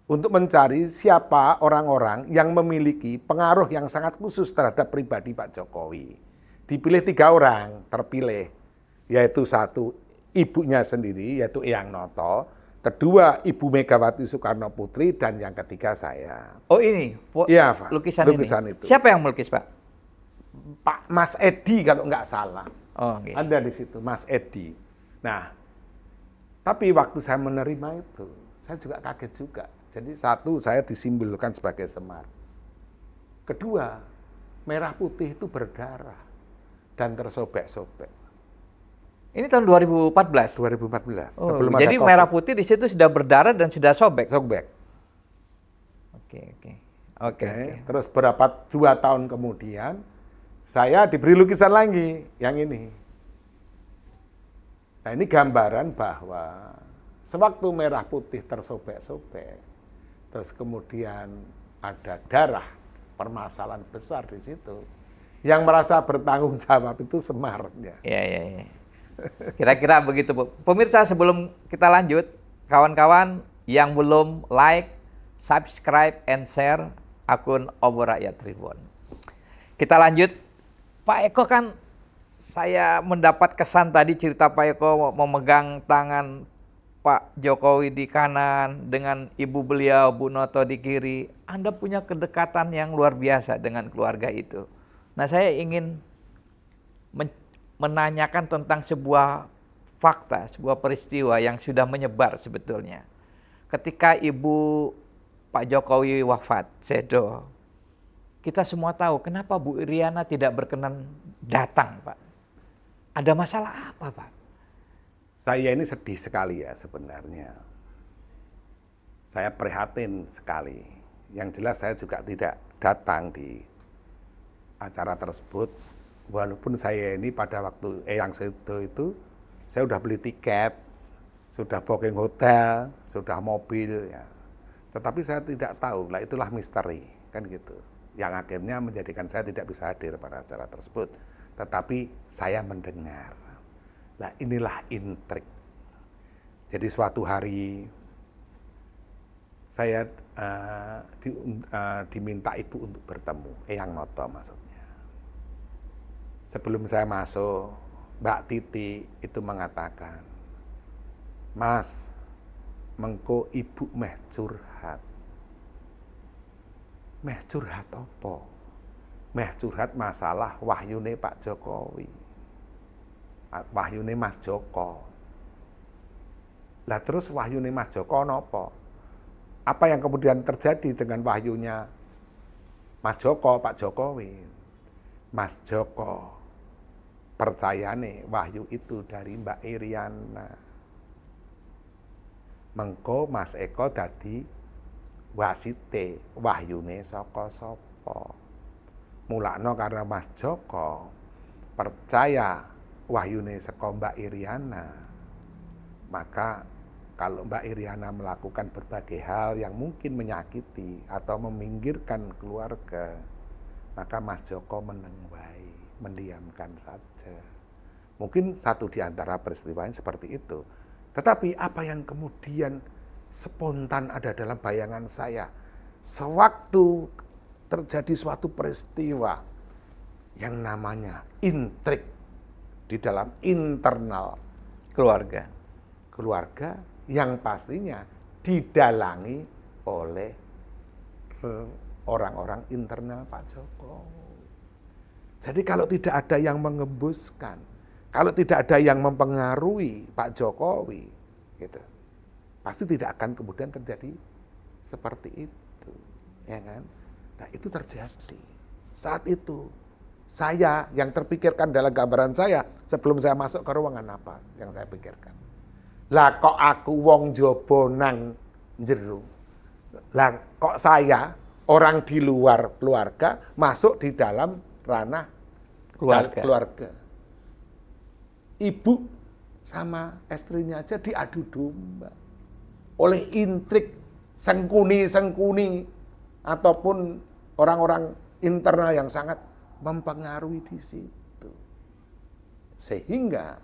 A: untuk mencari siapa orang-orang yang memiliki pengaruh yang sangat khusus terhadap pribadi Pak Jokowi. Dipilih 3 orang terpilih, yaitu satu ibunya sendiri, yaitu Eyang Noto, kedua Ibu Megawati Soekarno Putri, dan yang ketiga saya.
B: Oh ini,
A: ya, Pak,
B: lukisan ini.
A: Itu.
B: Siapa yang melukis Pak?
A: Pak Mas Edi kalau nggak salah.
B: Oh, okay.
A: Ada di situ Mas Edi. Nah, tapi waktu saya menerima itu, saya juga kaget juga. Jadi satu, saya disimbolkan sebagai Semar. Kedua, merah putih itu berdarah dan tersobek-sobek.
B: Ini tahun 2014.
A: 2014.
B: Oh,
A: sebelum
B: jadi
A: ada
B: merah putih di situ sudah berdarah dan sudah sobek.
A: Sobek.
B: Oke.
A: Terus 2 tahun kemudian saya diberi lukisan lagi yang ini. Nah, ini gambaran bahwa sewaktu merah putih tersobek-sobek, terus kemudian ada darah, permasalahan besar di situ. Yang merasa bertanggung jawab itu Semar.
B: Iya. Kira-kira begitu, Bu. Pemirsa, sebelum kita lanjut, kawan-kawan yang belum like, subscribe, and share akun Obor Rakyat Tribun. Kita lanjut. Pak Eko kan, saya mendapat kesan tadi cerita Pak Eko memegang tangan Pak Jokowi di kanan, dengan ibu beliau, Bu Noto di kiri. Anda punya kedekatan yang luar biasa dengan keluarga itu. Nah, saya ingin menanyakan tentang sebuah fakta, sebuah peristiwa yang sudah menyebar sebetulnya. Ketika ibu Pak Jokowi wafat, sedo, kita semua tahu kenapa Bu Iriana tidak berkenan datang, Pak. Ada masalah apa, Pak?
A: Saya ini sedih sekali ya sebenarnya. Saya prihatin sekali. Yang jelas saya juga tidak datang di acara tersebut. Walaupun saya ini pada waktu Eyang Sedo itu, saya sudah beli tiket, sudah booking hotel, sudah mobil, ya. Tetapi saya tidak tahu, lah itulah misteri, kan gitu. Yang akhirnya menjadikan saya tidak bisa hadir pada acara tersebut. Tetapi saya mendengar. Nah, inilah intrik. Jadi suatu hari saya diminta ibu untuk bertemu, Eyang Noto maksudnya. Sebelum saya masuk, Mbak Titi itu mengatakan, Mas, mengko ibu meh curhat. Meh curhat apa? Meh curhat masalah wahyune Pak Jokowi. Wahyune Mas Joko. Lah terus wahyune Mas Joko napa? Apa yang kemudian terjadi dengan wahyunya Mas Joko, Pak Jokowi? Mas Joko percayane wahyu itu dari Mbak Iriana. Mengko Mas Eko dadi wasite wahyune saka sapa? mulakno karena Mas Joko percaya wahyune saka Mbak Iriana. Maka kalau Mbak Iriana melakukan berbagai hal yang mungkin menyakiti atau meminggirkan keluarga, maka Mas Joko meneng wae, mendiamkan saja. Mungkin satu di antara peristiwanya seperti itu. Tetapi apa yang kemudian spontan ada dalam bayangan saya, sewaktu terjadi suatu peristiwa yang namanya intrik di dalam internal keluarga yang pastinya didalangi oleh orang-orang internal Pak Jokowi. Jadi kalau tidak ada yang mengembuskan, kalau tidak ada yang mempengaruhi Pak Jokowi, gitu, pasti tidak akan kemudian terjadi seperti itu, ya kan? Nah itu terjadi saat itu. Saya yang terpikirkan dalam gambaran saya sebelum saya masuk ke ruangan apa yang saya pikirkan. Lah kok aku wong jaba nang jero. Lah kok saya orang di luar keluarga masuk di dalam ranah keluarga. Ibu sama istrinya aja diadu domba oleh intrik sengkuni ataupun orang-orang internal yang sangat mempengaruhi di situ. Sehingga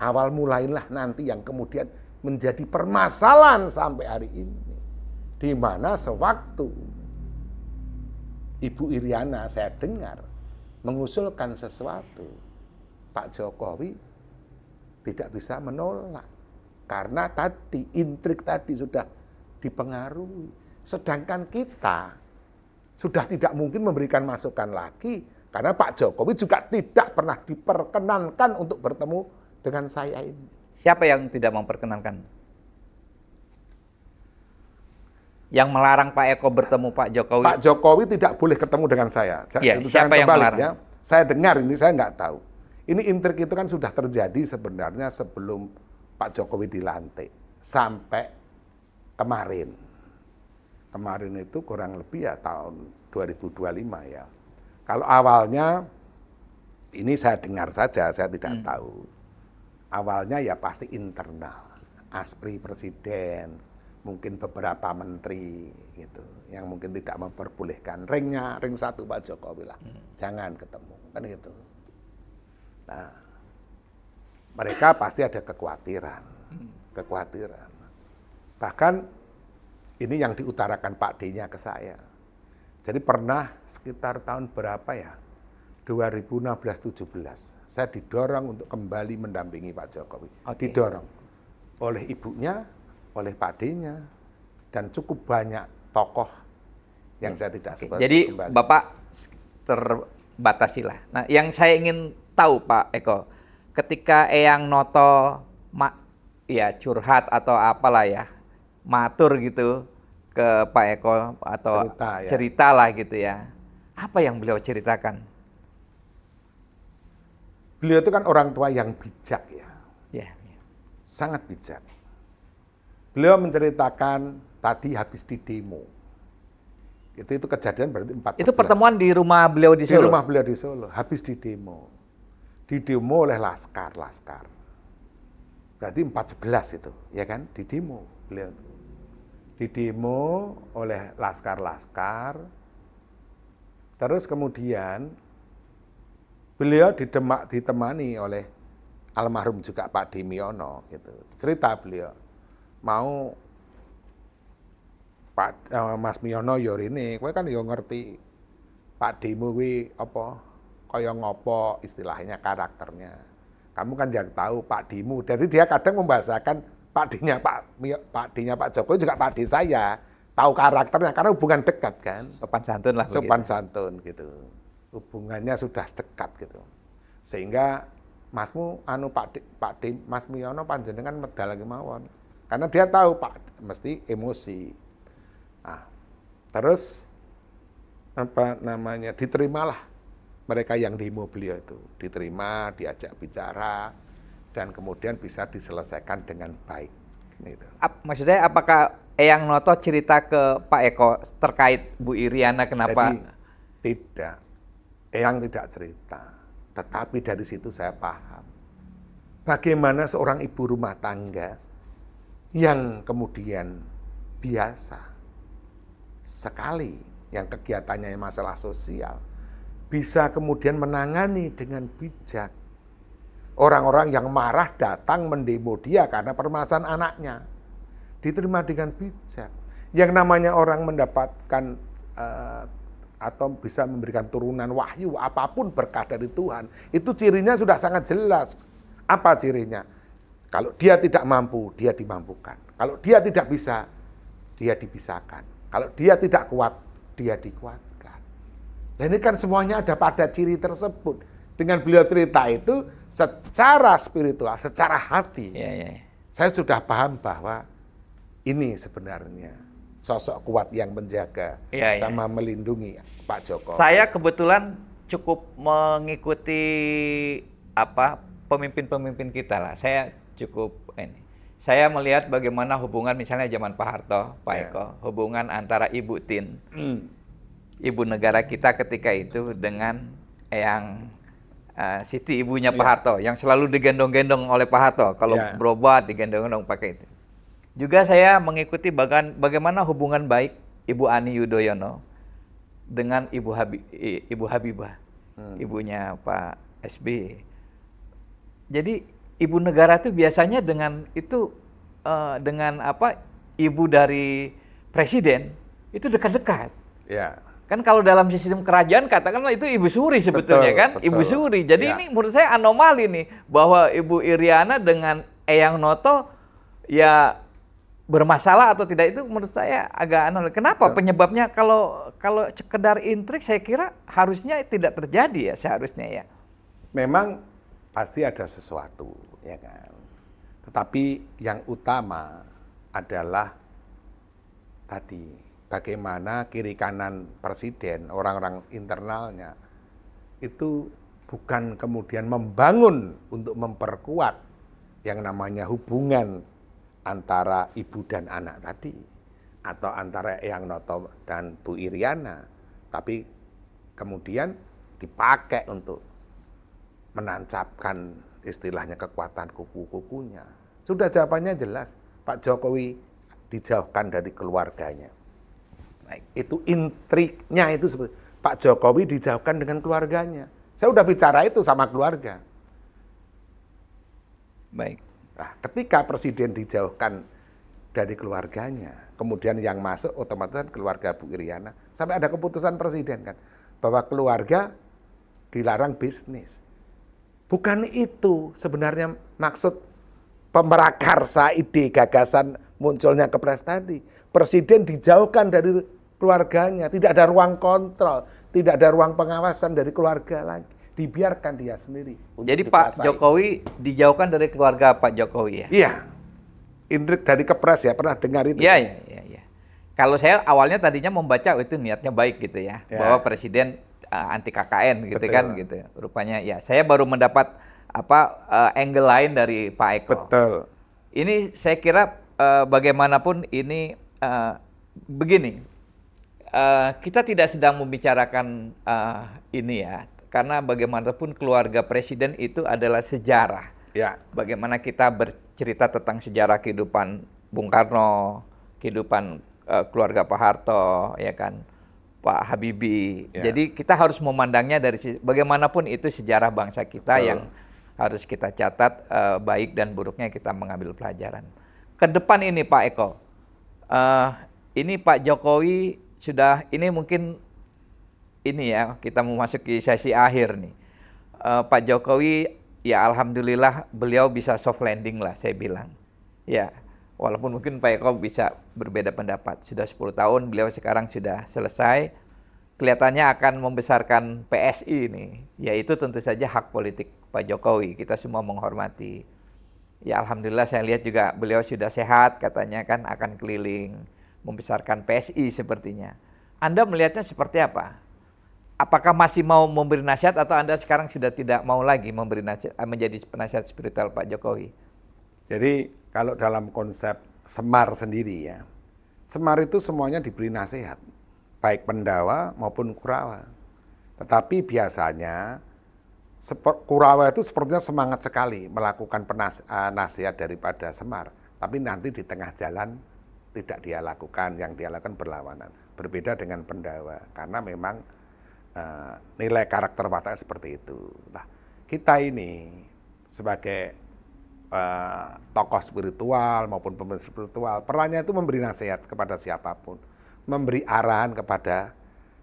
A: awal mulailah nanti yang kemudian menjadi permasalahan sampai hari ini. Di mana sewaktu Ibu Iriana saya dengar mengusulkan sesuatu, Pak Jokowi tidak bisa menolak. Karena tadi intrik tadi sudah dipengaruhi. Sedangkan kita sudah tidak mungkin memberikan masukan lagi. Karena Pak Jokowi juga tidak pernah diperkenankan untuk bertemu dengan saya ini.
B: Siapa yang tidak memperkenankan? Yang melarang Pak Eko bertemu Pak Jokowi?
A: Pak Jokowi tidak boleh ketemu dengan saya.
B: Ya, siapa yang melarang?
A: Ya. Saya dengar ini, saya nggak tahu. Ini intrik itu kan sudah terjadi sebenarnya sebelum Pak Jokowi dilantik. Sampai kemarin. Kemarin itu kurang lebih ya tahun 2025 ya. Kalau awalnya, ini saya dengar saja, saya tidak tahu. Awalnya ya pasti internal, aspri presiden, mungkin beberapa menteri gitu, yang mungkin tidak memperbolehkan ring satu Pak Jokowi lah, jangan ketemu, kan gitu. Nah, mereka pasti ada kekhawatiran. Bahkan ini yang diutarakan Pak D-nya ke saya. Jadi pernah sekitar tahun berapa ya? 2016-17, saya didorong untuk kembali mendampingi Pak Jokowi. Didorong oleh ibunya, oleh Pak D-nya, dan cukup banyak tokoh yang saya tidak sebut.
B: Jadi
A: kembali.
B: Bapak terbatasilah. Nah, yang saya ingin tahu Pak Eko, ketika Eyang Noto ya curhat atau apalah ya, matur gitu ke Pak Eko atau cerita lah gitu ya. Apa yang beliau ceritakan?
A: Beliau itu kan orang tua yang bijak ya. Sangat bijak. Beliau menceritakan tadi habis di demo. Itu kejadian berarti 14.
B: Itu pertemuan di rumah beliau di Solo?
A: Di rumah beliau di Solo, habis di demo. Didemo oleh laskar. Berarti 14 itu, ya kan? Di demo beliau itu. Didemo oleh laskar. Terus kemudian beliau ditemani oleh almarhum juga Pak Dimyono gitu. Cerita beliau mau Mas Miono yo rene, kowe kan yo ngerti Pak Dimo kuwi apa kaya ngopo istilahnya karakternya. Kamu kan yang tahu Pak Dimo. Jadi dia kadang membahasakan Pak D-nya Pak Jokowi juga Pak D saya. Tahu karakternya karena hubungan dekat kan.
B: Sopan santun lah.
A: Sopan santun gitu. Hubungannya sudah dekat gitu. Sehingga Masmu Pak D Mas Miono panjenengan medal lagi mawon. Karena dia tahu Pak mesti emosi. Nah, terus diterimalah mereka yang demo beliau itu, diterima, diajak bicara, dan kemudian bisa diselesaikan dengan baik. Gitu.
B: Maksudnya apakah Eyang Noto cerita ke Pak Eko terkait Bu Iriana kenapa?
A: Jadi tidak. Eyang tidak cerita, tetapi dari situ saya paham bagaimana seorang ibu rumah tangga yang kemudian biasa sekali, yang kegiatannya masalah sosial, bisa kemudian menangani dengan bijak. Orang-orang yang marah datang mendemo dia karena permasalahan anaknya, diterima dengan bijak. Yang namanya orang mendapatkan atau bisa memberikan turunan wahyu, apapun berkah dari Tuhan, itu cirinya sudah sangat jelas. Apa cirinya? Kalau dia tidak mampu, dia dimampukan. Kalau dia tidak bisa, dia dibisahkan. Kalau dia tidak kuat, dia dikuatkan. Nah ini kan semuanya ada pada ciri tersebut. Dengan beliau cerita itu, secara spiritual, secara hati, saya sudah paham bahwa ini sebenarnya sosok kuat yang menjaga sama melindungi Pak Jokowi.
B: Saya kebetulan cukup mengikuti pemimpin-pemimpin kita lah. Saya cukup ini. Saya melihat bagaimana hubungan misalnya zaman Pak Harto, Pak Eko, hubungan antara Ibu Tin, ibu negara kita ketika itu dengan Eyang Siti, ibunya Pak Harto, yang selalu digendong-gendong oleh Pak Harto. Kalau berobat digendong-gendong pakai itu. Juga saya mengikuti bagaimana hubungan baik Ibu Ani Yudhoyono dengan Ibu Habibah, ibunya Pak SBY. Jadi ibu negara itu biasanya dengan ibu dari presiden itu dekat-dekat.
A: Ya.
B: Kan kalau dalam sistem kerajaan katakanlah itu ibu suri sebetulnya, kan?
A: Betul.
B: Ibu suri. Jadi ini menurut saya anomali nih bahwa Ibu Iriana dengan Eyang Noto ya bermasalah atau tidak, itu menurut saya agak anomali. Kenapa? Penyebabnya kalau sekedar intrik saya kira harusnya tidak terjadi ya, seharusnya ya.
A: Memang pasti ada sesuatu, ya kan. Tetapi yang utama adalah tadi bagaimana kiri kanan presiden, orang-orang internalnya itu bukan kemudian membangun untuk memperkuat yang namanya hubungan antara ibu dan anak tadi, atau antara Eyang Noto dan Bu Iriana, tapi kemudian dipakai untuk menancapkan istilahnya kekuatan kuku-kukunya. Sudah jawabannya jelas, Pak Jokowi dijauhkan dari keluarganya. Itu intriknya itu seperti Pak Jokowi dijauhkan dengan keluarganya. Saya udah bicara itu sama keluarga.
B: Baik.
A: Nah, ketika presiden dijauhkan dari keluarganya, kemudian yang masuk otomatis keluarga Bu Iriana. Sampai ada keputusan presiden kan, bahwa keluarga dilarang bisnis. Bukan itu sebenarnya maksud pemerakarsa ide gagasan munculnya Kepres tadi. Presiden dijauhkan dari keluarganya, tidak ada ruang kontrol, tidak ada ruang pengawasan dari keluarga lagi. Dibiarkan dia sendiri.
B: Jadi Pak Jokowi dijauhkan dari keluarga Pak Jokowi ya?
A: Iya. Intrik dari Kepres ya, pernah dengar itu?
B: Iya. Kalau saya awalnya tadinya membaca itu niatnya baik gitu ya. Bahwa Presiden anti KKN gitu. Betul. Kan gitu. Rupanya ya, saya baru mendapat angle lain dari Pak Eko.
A: Betul.
B: Ini saya kira bagaimanapun ini begini. Kita tidak sedang membicarakan ini ya, karena bagaimanapun keluarga presiden itu adalah sejarah.
A: Ya.
B: Bagaimana kita bercerita tentang sejarah kehidupan Bung Karno, kehidupan keluarga Pak Harto, ya kan, Pak Habibie. Ya. Jadi kita harus memandangnya dari bagaimanapun itu sejarah bangsa kita. Betul. Yang harus kita catat, baik dan buruknya kita mengambil pelajaran. Ke depan ini Pak Eko, ini Pak Jokowi sudah, ini mungkin ini ya, kita memasuki sesi akhir nih. Pak Jokowi ya alhamdulillah beliau bisa soft landing lah saya bilang. Ya, walaupun mungkin Pak Eko bisa berbeda pendapat. Sudah 10 tahun beliau sekarang sudah selesai. Kelihatannya akan membesarkan PSI ini. Ya itu tentu saja hak politik Pak Jokowi. Kita semua menghormati. Ya alhamdulillah saya lihat juga beliau sudah sehat, katanya kan akan keliling membesarkan PSI sepertinya. Anda melihatnya seperti apa? Apakah masih mau memberi nasihat atau Anda sekarang sudah tidak mau lagi memberi nasihat, menjadi penasihat spiritual Pak Jokowi?
A: Jadi kalau dalam konsep Semar sendiri ya, Semar itu semuanya diberi nasihat, baik Pendawa maupun Kurawa. Tetapi biasanya Kurawa itu sepertinya semangat sekali melakukan nasihat daripada Semar. Tapi nanti di tengah jalan tidak dia lakukan, yang dia lakukan berlawanan. Berbeda dengan Pendawa, karena memang nilai karakter wataknya seperti itu. Nah, kita ini sebagai tokoh spiritual maupun pemimpin spiritual, perannya itu memberi nasihat kepada siapapun, memberi arahan kepada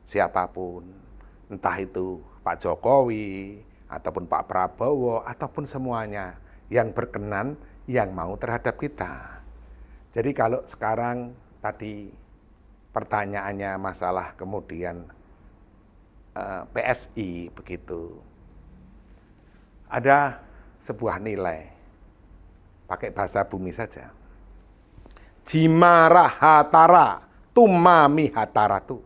A: siapapun, entah itu Pak Jokowi, ataupun Pak Prabowo, ataupun semuanya yang berkenan, yang mau terhadap kita. Jadi kalau sekarang tadi pertanyaannya masalah kemudian PSI begitu, ada sebuah nilai, pakai bahasa bumi saja. Jimarahatara tumma mihataratu,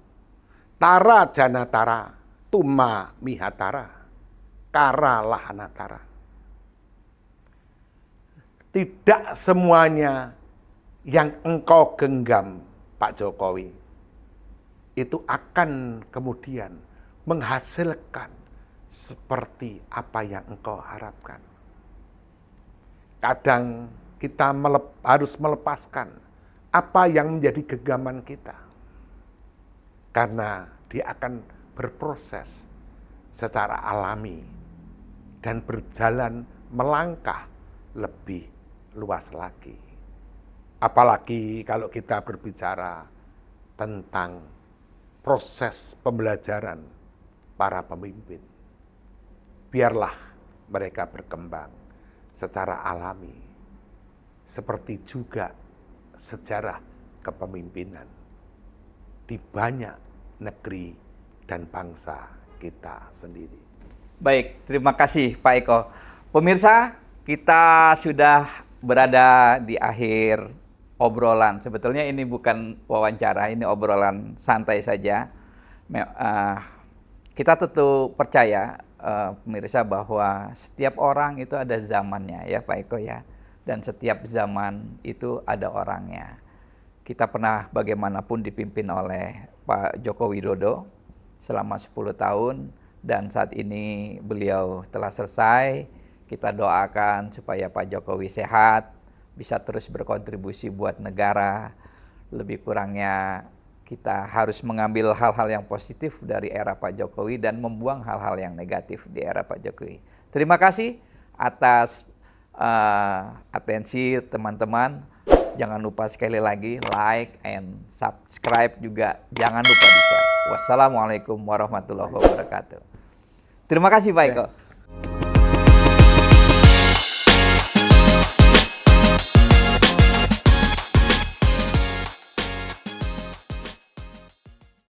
A: tara janatara tumma mihatara, kara lahanatara. Tidak semuanya yang engkau genggam, Pak Jokowi, itu akan kemudian menghasilkan seperti apa yang engkau harapkan. Kadang kita harus melepaskan apa yang menjadi genggaman kita, karena dia akan berproses secara alami dan berjalan melangkah lebih luas lagi. Apalagi kalau kita berbicara tentang proses pembelajaran para pemimpin. Biarlah mereka berkembang secara alami, seperti juga sejarah kepemimpinan di banyak negeri dan bangsa kita sendiri.
B: Baik, terima kasih Pak Eko. Pemirsa, kita sudah berada di akhir obrolan. Sebetulnya ini bukan wawancara, ini obrolan santai saja. Kita tentu percaya, pemirsa, bahwa setiap orang itu ada zamannya ya Pak Eko ya. Dan setiap zaman itu ada orangnya. Kita pernah bagaimanapun dipimpin oleh Pak Joko Widodo selama 10 tahun. Dan saat ini beliau telah selesai. Kita doakan supaya Pak Jokowi sehat, bisa terus berkontribusi buat negara. Lebih kurangnya kita harus mengambil hal-hal yang positif dari era Pak Jokowi dan membuang hal-hal yang negatif di era Pak Jokowi. Terima kasih atas atensi teman-teman. Jangan lupa sekali lagi like and subscribe juga. Jangan lupa di-share. Wassalamualaikum warahmatullahi wabarakatuh. Terima kasih Pak Eko.